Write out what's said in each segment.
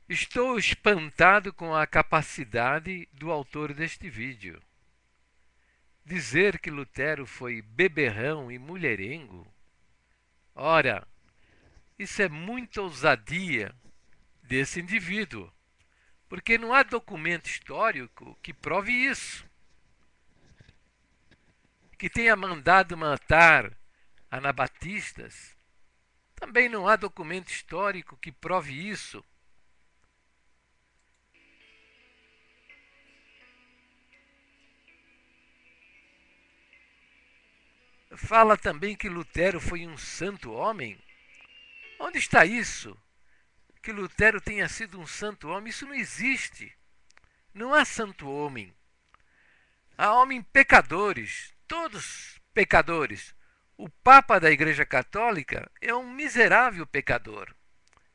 Estou espantado com a capacidade do autor deste vídeo. Dizer que Lutero foi beberrão e mulherengo? Ora, isso é muita ousadia desse indivíduo, porque não há documento histórico que prove isso. Que tenha mandado matar anabatistas, também não há documento histórico que prove isso. Fala também que Lutero foi um santo homem. Onde está isso? Que Lutero tenha sido um santo homem? Isso não existe. Não há santo homem. Há homens pecadores, todos pecadores. O Papa da Igreja Católica é um miserável pecador.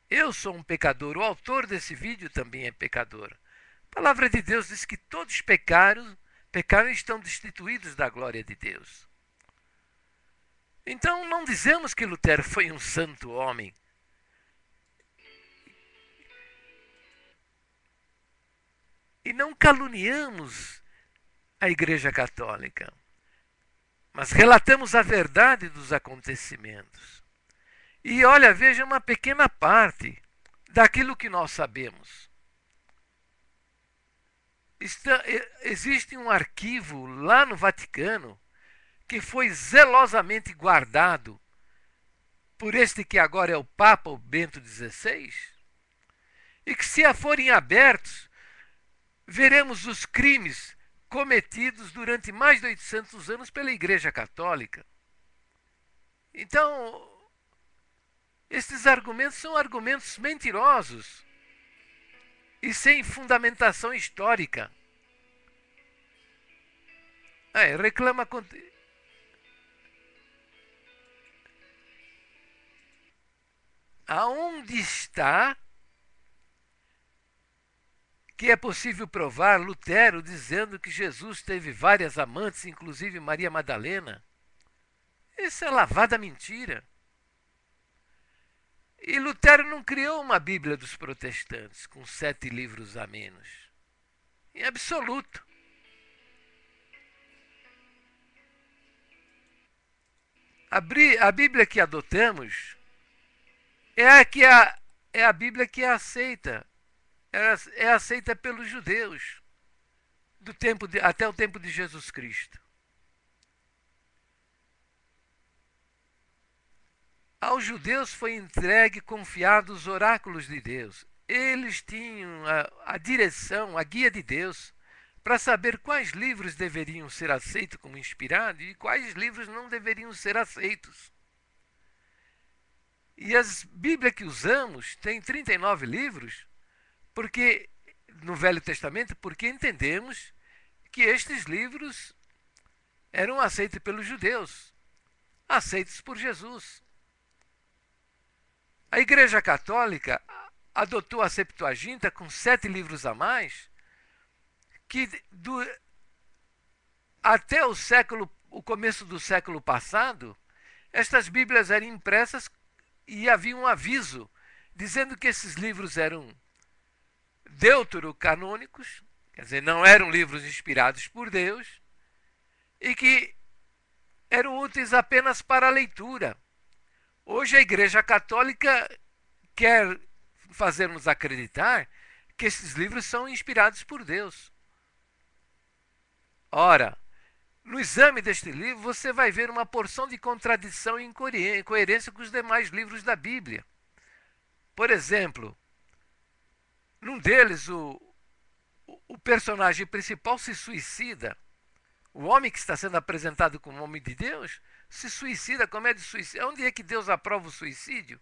Eu sou um pecador. O autor desse vídeo também é pecador. A palavra de Deus diz que todos pecaram e estão destituídos da glória de Deus. Então não dizemos que Lutero foi um santo homem. E não caluniamos a Igreja Católica, mas relatamos a verdade dos acontecimentos. E olha, veja uma pequena parte daquilo que nós sabemos. Existe um arquivo lá no Vaticano que foi zelosamente guardado por este que agora é o Papa, o Bento XVI, e que, se forem abertos, veremos os crimes cometidos durante mais de 800 anos pela Igreja Católica. Então, estes argumentos são argumentos mentirosos e sem fundamentação histórica. Reclama. Aonde está que é possível provar Lutero dizendo que Jesus teve várias amantes, inclusive Maria Madalena? Isso é lavada mentira. E Lutero não criou uma Bíblia dos protestantes com 7 livros a menos. Em absoluto. A Bíblia que adotamos é a Bíblia que é aceita. É aceita pelos judeus até o tempo de Jesus Cristo. Aos judeus foi entregue confiado os oráculos de Deus. Eles tinham a direção, a guia de Deus para saber quais livros deveriam ser aceitos como inspirados e quais livros não deveriam ser aceitos. E as Bíblias que usamos têm 39 livros, porque no Velho Testamento, porque entendemos que estes livros eram aceitos pelos judeus, aceitos por Jesus. A Igreja Católica adotou a Septuaginta com 7 livros a mais, que até o começo do século passado, estas Bíblias eram impressas e havia um aviso dizendo que esses livros eram deuterocanônicos, quer dizer, não eram livros inspirados por Deus, e que eram úteis apenas para a leitura. Hoje a Igreja Católica quer fazer-nos acreditar que esses livros são inspirados por Deus. Ora, no exame deste livro você vai ver uma porção de contradição e incoerência com os demais livros da Bíblia. Por exemplo, num deles o personagem principal se suicida. O homem que está sendo apresentado como homem de Deus se suicida, comete suicídio. Onde é que Deus aprova o suicídio?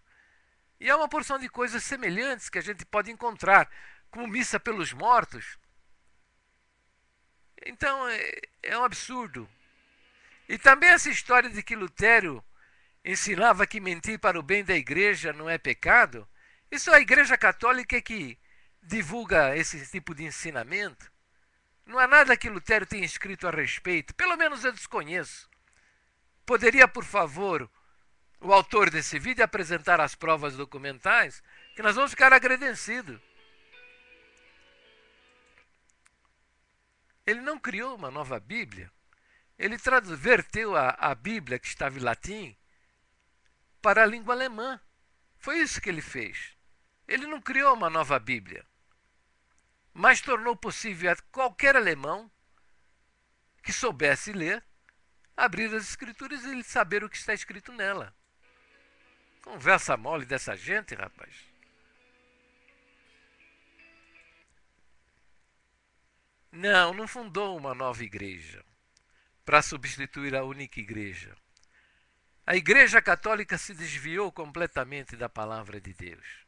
E há uma porção de coisas semelhantes que a gente pode encontrar, como missa pelos mortos. Então é um absurdo. E também essa história de que Lutero ensinava que mentir para o bem da igreja não é pecado. Isso é a Igreja Católica que divulga esse tipo de ensinamento. Não há nada que Lutero tenha escrito a respeito, pelo menos eu desconheço. Poderia, por favor, o autor desse vídeo apresentar as provas documentais, que nós vamos ficar agradecidos. Ele não criou uma nova Bíblia. Ele verteu a Bíblia, que estava em latim, para a língua alemã. Foi isso que ele fez. Ele não criou uma nova Bíblia, mas tornou possível a qualquer alemão que soubesse ler, abrir as escrituras e saber o que está escrito nela. Conversa mole dessa gente, rapaz. Não fundou uma nova igreja para substituir a única igreja. A Igreja Católica se desviou completamente da palavra de Deus.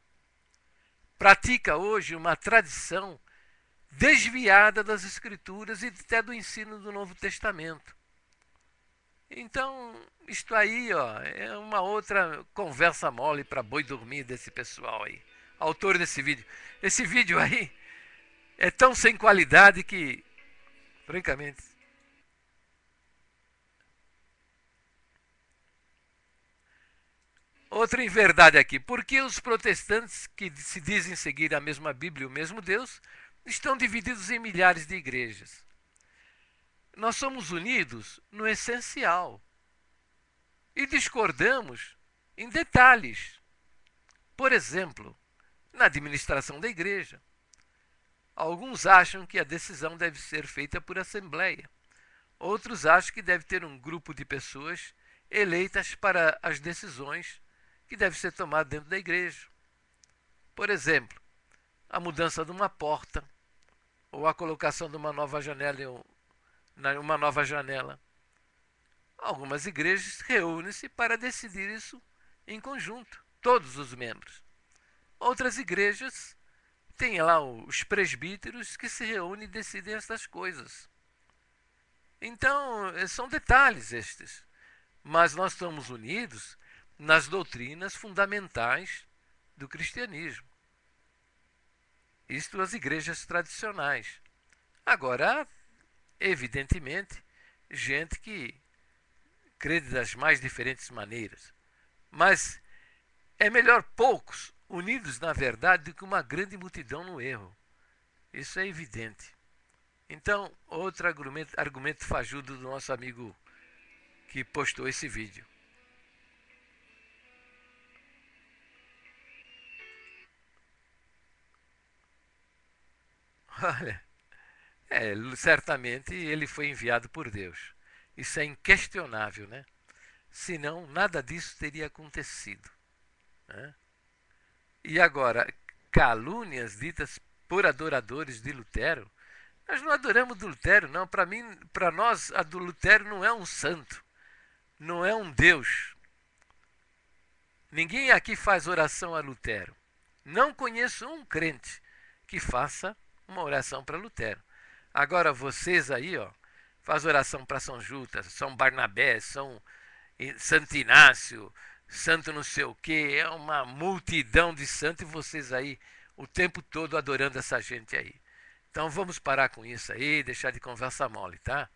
Pratica hoje uma tradição desviada das Escrituras e até do ensino do Novo Testamento. Então, isto aí, é uma outra conversa mole para boi dormir desse pessoal aí. Autor desse vídeo. Esse vídeo aí é tão sem qualidade que, francamente... Outra inverdade aqui. Por que os protestantes que se dizem seguir a mesma Bíblia e o mesmo Deus estão divididos em milhares de igrejas? Nós somos unidos no essencial e discordamos em detalhes. Por exemplo, na administração da igreja. Alguns acham que a decisão deve ser feita por assembleia. Outros acham que deve ter um grupo de pessoas eleitas para as decisões que devem ser tomadas dentro da igreja. Por exemplo, a mudança de uma porta ou a colocação de uma nova janela em uma nova janela. Algumas igrejas reúnem-se para decidir isso em conjunto, todos os membros. Outras igrejas têm lá os presbíteros que se reúnem e decidem essas coisas. Então, são detalhes estes. Mas nós estamos unidos nas doutrinas fundamentais do cristianismo. Isto as igrejas tradicionais. Agora, há, evidentemente, gente que crê das mais diferentes maneiras. Mas é melhor poucos unidos na verdade do que uma grande multidão no erro. Isso é evidente. Então, outro argumento fajudo do nosso amigo que postou esse vídeo. Olha, certamente ele foi enviado por Deus. Isso é inquestionável, né? Senão, nada disso teria acontecido. Né? E agora, calúnias ditas por adoradores de Lutero. Nós não adoramos Lutero, não. Para nós, a do Lutero não é um santo, não é um Deus. Ninguém aqui faz oração a Lutero. Não conheço um crente que faça uma oração para Lutero. Agora vocês aí, faz oração para São Judas, São Barnabé, Santo Inácio, santo não sei o que, é uma multidão de santos e vocês aí o tempo todo adorando essa gente aí. Então vamos parar com isso aí, deixar de conversa mole, tá?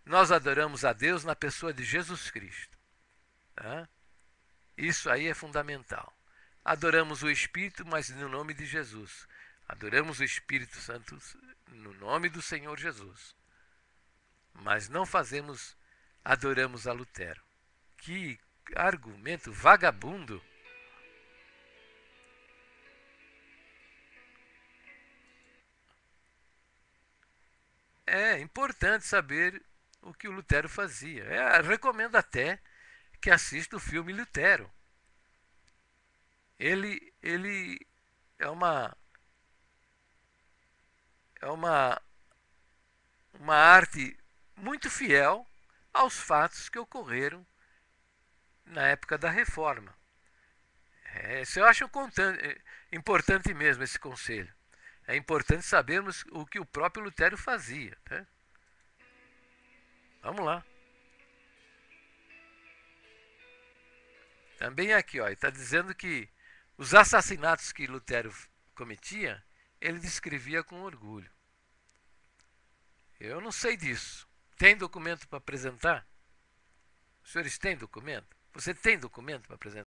Nós adoramos a Deus na pessoa de Jesus Cristo, tá? Isso aí é fundamental. Adoramos o Espírito, mas no nome de Jesus. Adoramos o Espírito Santo no nome do Senhor Jesus. Mas não adoramos a Lutero. Que argumento vagabundo. É importante saber o que o Lutero fazia. Recomendo até que assista o filme Lutero. Ele é uma arte muito fiel aos fatos que ocorreram na época da Reforma. Isso eu acho importante mesmo, esse conselho. É importante sabermos o que o próprio Lutero fazia. Né? Vamos lá. Também aqui, está dizendo que os assassinatos que Lutero cometia, ele descrevia com orgulho. Eu não sei disso. Tem documento para apresentar? Os senhores têm documento? Você tem documento para apresentar?